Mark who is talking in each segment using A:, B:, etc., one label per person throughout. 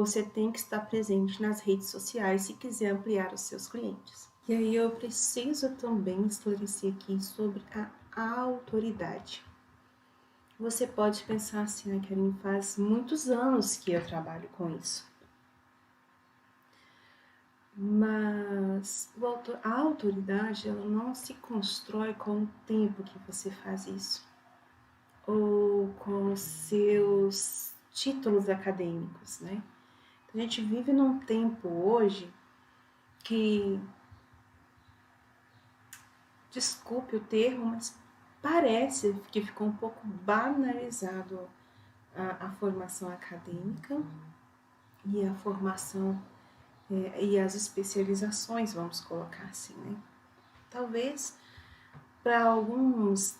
A: você tem que estar presente nas redes sociais se quiser ampliar os seus clientes. E aí eu preciso também esclarecer aqui sobre a autoridade. Você pode pensar assim, Karine, faz muitos anos que eu trabalho com isso. Mas a autoridade, ela não se constrói com o tempo que você faz isso, ou com os seus títulos acadêmicos, né? A gente vive num tempo hoje que, desculpe o termo, mas parece que ficou um pouco banalizado a formação acadêmica e a formação e as especializações, vamos colocar assim, né? Talvez para alguns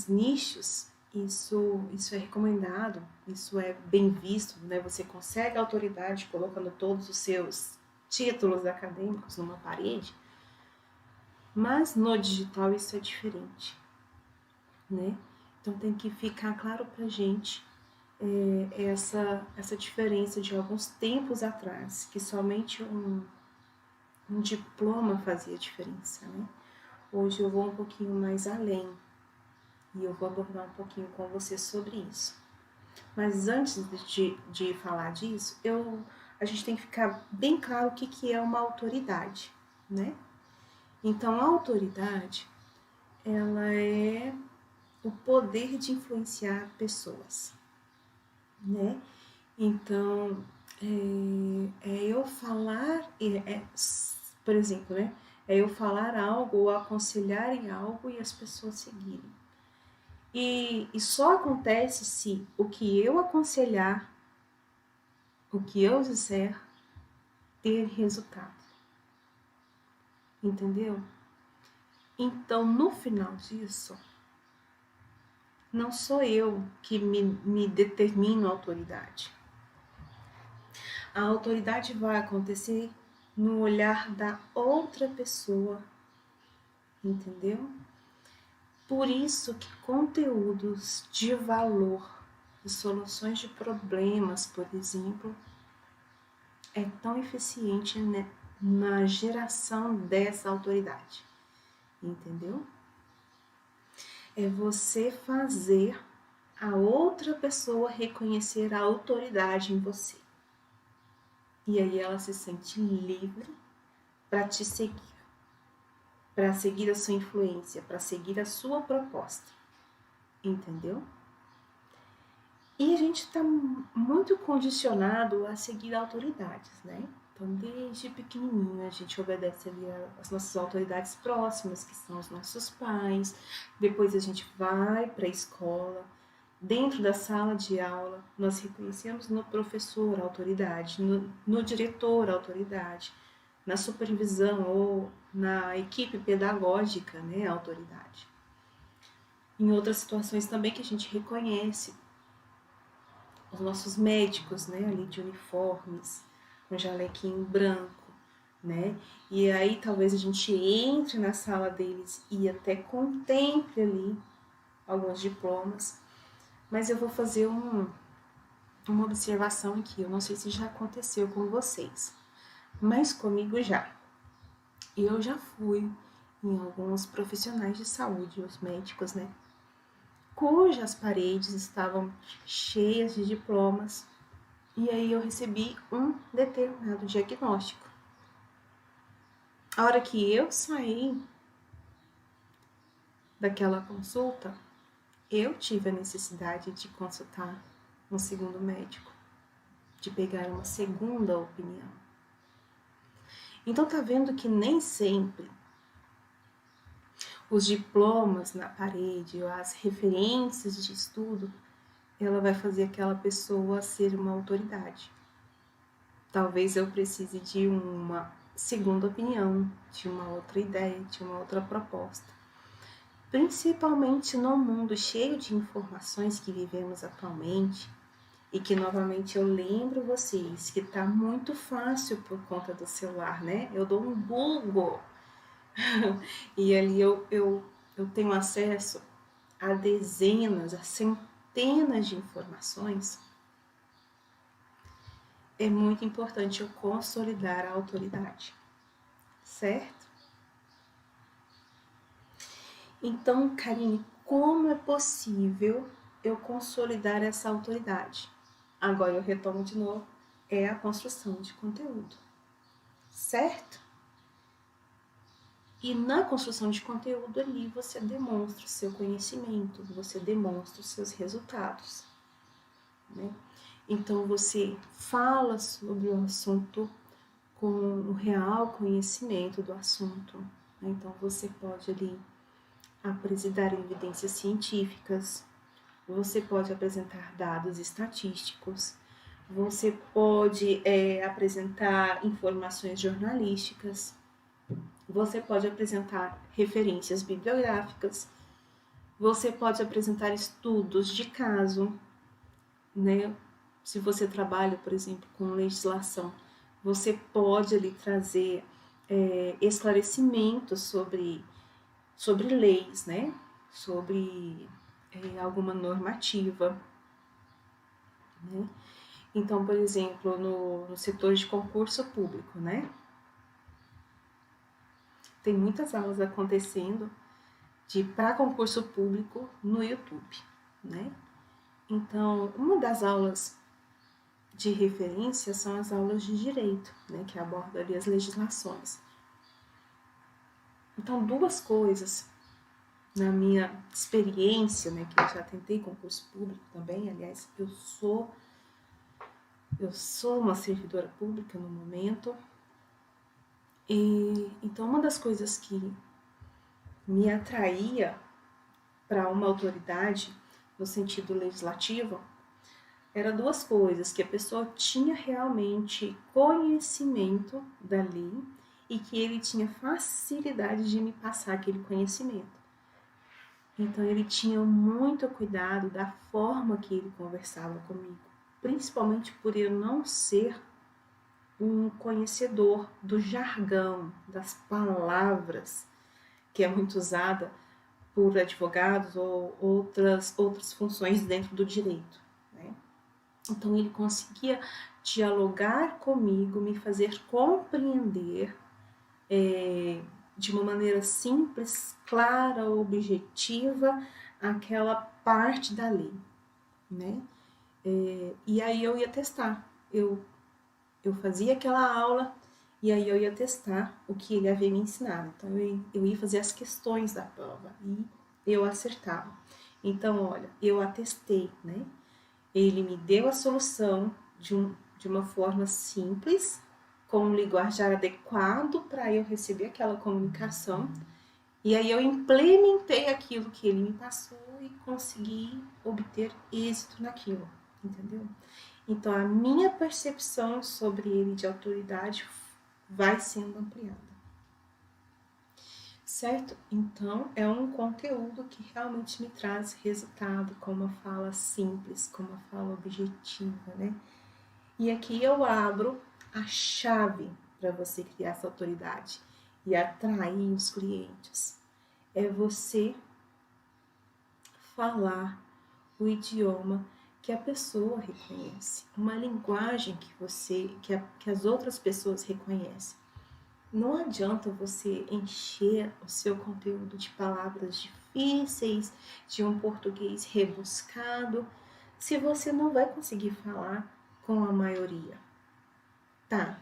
A: nichos isso é recomendado, isso é bem visto, né? Você consegue autoridade colocando todos os seus títulos acadêmicos numa parede, mas no digital isso é diferente, né? Então tem que ficar claro pra gente essa diferença de alguns tempos atrás, que somente um diploma fazia diferença, né? Hoje eu vou um pouquinho mais além e eu vou abordar um pouquinho com você sobre isso. Mas antes de falar disso, a gente tem que ficar bem claro o que é uma autoridade, né? Então, a autoridade, ela é o poder de influenciar pessoas, né? Então, eu falar, por exemplo, né? É eu falar algo ou aconselhar em algo e as pessoas seguirem. E só acontece se o que eu aconselhar, o que eu disser, ter resultado. Entendeu? Então, no final disso, não sou eu que me determino a autoridade. A autoridade vai acontecer no olhar da outra pessoa, entendeu? Por isso que conteúdos de valor, de soluções de problemas, por exemplo, é tão eficiente, né, na geração dessa autoridade, entendeu? É você fazer a outra pessoa reconhecer a autoridade em você. E aí ela se sente livre para te seguir, para seguir a sua influência, para seguir a sua proposta, entendeu? E a gente está muito condicionado a seguir autoridades, né? Então, desde pequenininho, a gente obedece ali às nossas autoridades próximas, que são os nossos pais. Depois a gente vai para a escola. Dentro da sala de aula, nós reconhecemos no professor a autoridade, no diretor a autoridade, na supervisão ou na equipe pedagógica, né, a autoridade. Em outras situações também que a gente reconhece os nossos médicos, né, ali de uniformes, com jalequinho branco, né? E aí talvez a gente entre na sala deles e até contemple ali alguns diplomas. Mas eu vou fazer uma observação aqui, eu não sei se já aconteceu com vocês, mas comigo já. Eu já fui em alguns profissionais de saúde, os médicos, né? Cujas paredes estavam cheias de diplomas, e aí eu recebi um determinado diagnóstico. A hora que eu saí daquela consulta, eu tive a necessidade de consultar um segundo médico, de pegar uma segunda opinião. Então tá vendo que nem sempre os diplomas na parede, ou as referências de estudo, ela vai fazer aquela pessoa ser uma autoridade. Talvez eu precise de uma segunda opinião, de uma outra ideia, de uma outra proposta. Principalmente no mundo cheio de informações que vivemos atualmente, e que novamente eu lembro vocês que tá muito fácil por conta do celular, né? Eu dou um Google e ali eu tenho acesso a dezenas, a centenas de informações. é muito importante eu consolidar a autoridade, certo? Então, Karine, como é possível eu consolidar essa autoridade? Agora eu retomo de novo, é a construção de conteúdo, certo? E na construção de conteúdo ali você demonstra o seu conhecimento, você demonstra os seus resultados, né? Então você fala sobre o assunto com o real conhecimento do assunto, né? Então você pode ali apresentar evidências científicas, você pode apresentar dados estatísticos, você pode apresentar informações jornalísticas, você pode apresentar referências bibliográficas, você pode apresentar estudos de caso, né? Se você trabalha, por exemplo, com legislação, você pode ali trazer esclarecimentos sobre leis, né? Sobre alguma normativa, né? Então, por exemplo, no setor de concurso público, né? Tem muitas aulas acontecendo para concurso público no YouTube, né? Então, uma das aulas de referência são as aulas de direito, né? Que abordam ali as legislações. Então, duas coisas na minha experiência, né? Que eu já tentei concurso público também, aliás, eu sou uma servidora pública no momento. E então uma das coisas que me atraía para uma autoridade no sentido legislativo era duas coisas, que a pessoa tinha realmente conhecimento da lei e que ele tinha facilidade de me passar aquele conhecimento. Então ele tinha muito cuidado da forma que ele conversava comigo, principalmente por eu não ser um conhecedor do jargão, das palavras que é muito usada por advogados ou outras funções dentro do direito, né? Então ele conseguia dialogar comigo, me fazer compreender de uma maneira simples, clara, objetiva, aquela parte da lei, né? E aí eu ia testar, eu fazia aquela aula e aí eu ia testar o que ele havia me ensinado. Então eu ia fazer as questões da prova e eu acertava. Então, olha, eu atestei, né? Ele me deu a solução de uma forma simples, com um linguajar adequado para eu receber aquela comunicação. E aí eu implementei aquilo que ele me passou e consegui obter êxito naquilo, entendeu? Então, a minha percepção sobre ele de autoridade vai sendo ampliada. Certo? Então, é um conteúdo que realmente me traz resultado, com uma fala simples, com uma fala objetiva, né? E aqui eu abro a chave para você criar essa autoridade e atrair os clientes. É você falar o idioma que a pessoa reconhece, uma linguagem que as outras pessoas reconhecem. Não adianta você encher o seu conteúdo de palavras difíceis, de um português rebuscado, se você não vai conseguir falar com a maioria. Tá,